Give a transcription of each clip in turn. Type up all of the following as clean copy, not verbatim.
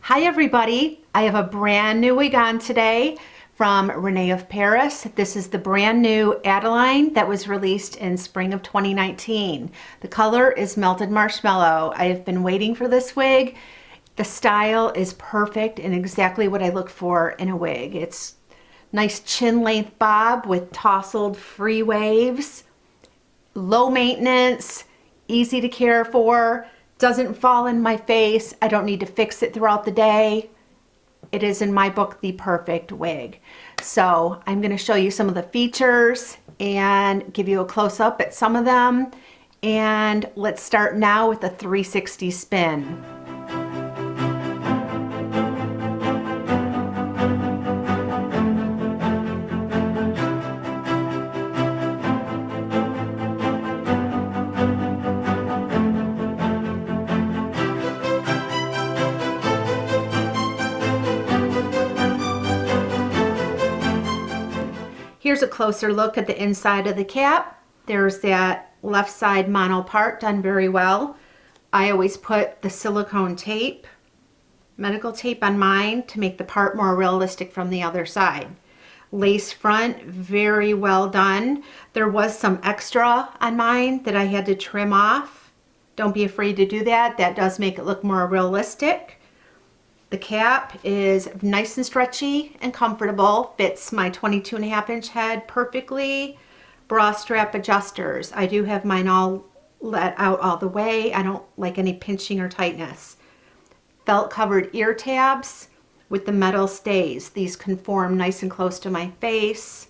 Hi everybody, I have a brand new wig on today from Rene of Paris. This is the brand new Adeline that was released in spring of 2019. The color is Melted Marshmallow. I have been waiting for this wig. The style is perfect and exactly what I look for in a wig. It's nice chin length bob with tousled free waves, low maintenance, easy to care for, doesn't fall in my face. I don't need to fix it throughout the day. It is, in my book, the perfect wig. So I'm going to show you some of the features and give you a close-up at some of them. And let's start now with a 360 spin. Here's a closer look at the inside of the cap. There's that left side mono part done very well. I always put the silicone tape, medical tape on mine to make the part more realistic from the other side. Lace front, very well done. There was some extra on mine that I had to trim off. Don't be afraid to do that. That does make it look more realistic. The cap is nice and stretchy and comfortable, fits my 22.5-inch head perfectly. Bra strap adjusters. I do have mine all let out all the way. I don't like any pinching or tightness. Felt covered ear tabs with the metal stays. These conform nice and close to my face.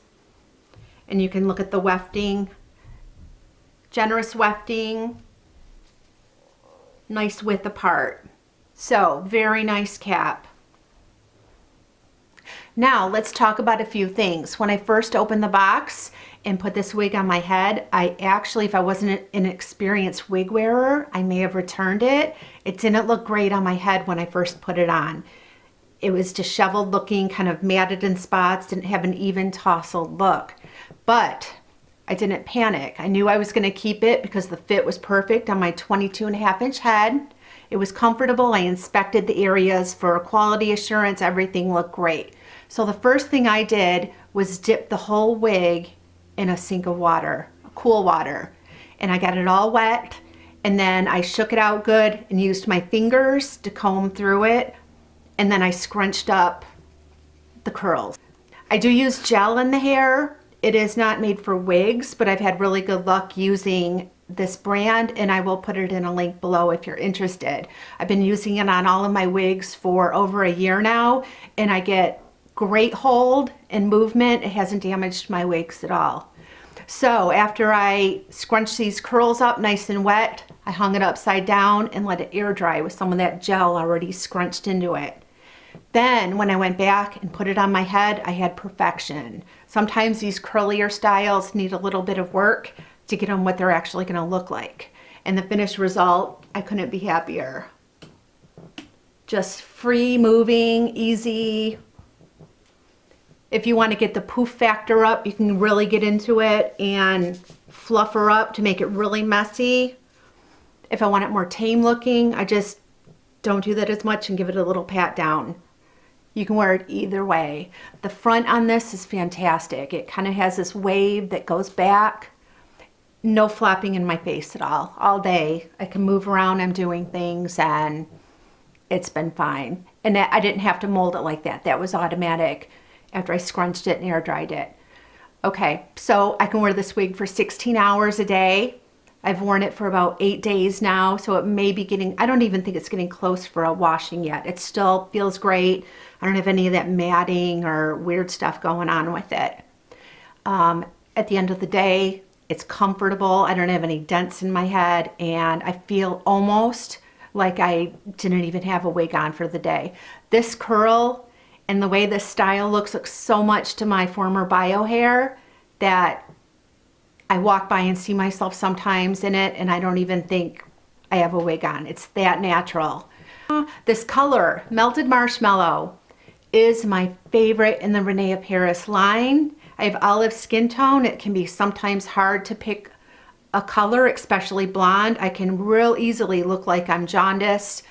And you can look at the wefting. Generous wefting. Nice width apart. So, very nice cap. Now, let's talk about a few things. When I first opened the box and put this wig on my head, I actually, if I wasn't an experienced wig wearer, I may have returned it. It didn't look great on my head when I first put it on. It was disheveled looking, kind of matted in spots, didn't have an even tousled look. But I didn't panic. I knew I was going to keep it because the fit was perfect on my 22.5-inch head. It was comfortable. I inspected the areas for quality assurance. Everything looked great. So the first thing I did was dip the whole wig in a sink of water, cool water. And I got it all wet. And then I shook it out good and used my fingers to comb through it. And then I scrunched up the curls. I do use gel in the hair. It is not made for wigs, but I've had really good luck using this brand, and I will put it in a link below if you're interested. I've been using it on all of my wigs for over a year now, and I get great hold and movement. It hasn't damaged my wigs at all. So after I scrunched these curls up nice and wet, I hung it upside down and let it air dry with some of that gel already scrunched into it. Then when I went back and put it on my head, I had perfection. Sometimes these curlier styles need a little bit of work to get them what they're actually going to look like. And the finished result, I couldn't be happier. Just free moving, easy. If you want to get the poof factor up, you can really get into it and fluff her up to make it really messy. If I want it more tame looking, I just don't do that as much and give it a little pat down. You can wear it either way. The front on this is fantastic. It kind of has this wave that goes back. No flapping in my face at all day. I can move around, I'm doing things, and it's been fine. And I didn't have to mold it like that. That was automatic after I scrunched it and air dried it. Okay, so I can wear this wig for 16 hours a day. I've worn it for about 8 days now, so it may be getting, I don't even think it's getting close for a washing yet. It still feels great. I don't have any of that matting or weird stuff going on with it. At the end of the day, it's comfortable. I don't have any dents in my head, and I feel almost like I didn't even have a wig on for the day. This curl and the way this style looks so much to my former bio hair that I walk by and see myself sometimes in it, and I don't even think I have a wig on. It's that natural. This color, Melted Marshmallow, is my favorite in the Rene of Paris line. I have olive skin tone. It can be sometimes hard to pick a color, especially blonde. I can real easily look like I'm jaundiced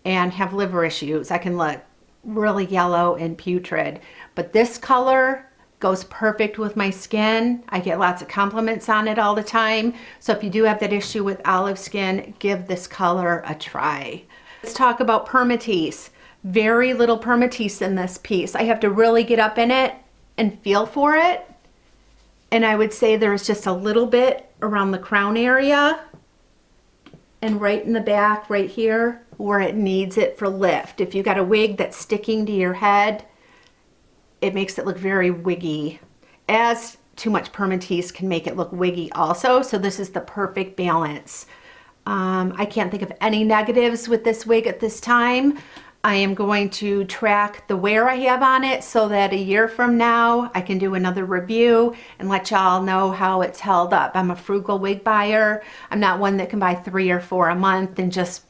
and have liver issues. I can look really yellow and putrid. But this color goes perfect with my skin. I get lots of compliments on it all the time. So if you do have that issue with olive skin, give this color a try. Let's talk about permatease. Very little permatease in this piece. I have to really get up in it and feel for it. And I would say there's just a little bit around the crown area and right in the back right here where it needs it for lift. If you got a wig that's sticking to your head, it makes it look very wiggy. As too much permatease can make it look wiggy also, so this is the perfect balance. I can't think of any negatives with this wig at this time. I am going to track the wear I have on it so that a year from now I can do another review and let y'all know how it's held up. I'm a frugal wig buyer. I'm not one that can buy 3 or 4 a month and just,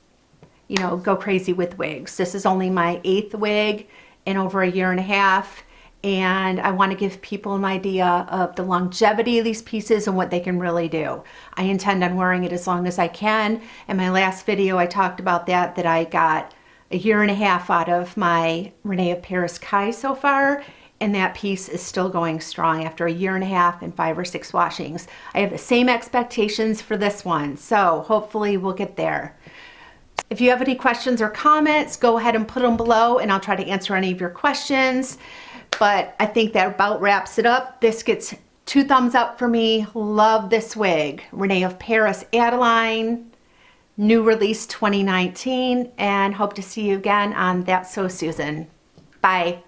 you know, go crazy with wigs. This is only my 8th wig in over a year and a half, and I want to give people an idea of the longevity of these pieces and what they can really do. I intend on wearing it as long as I can. In my last video I talked about that I got a year and a half out of my Rene of Paris Kai so far, and that piece is still going strong after a year and a half and 5 or 6 washings. I have the same expectations for this one, so hopefully we'll get there. If you have any questions or comments, go ahead and put them below and I'll try to answer any of your questions. But I think that about wraps it up. This gets 2 thumbs up for me. Love this wig. Rene of Paris Adeline. New release 2019, and hope to see you again on That's So Susan. Bye.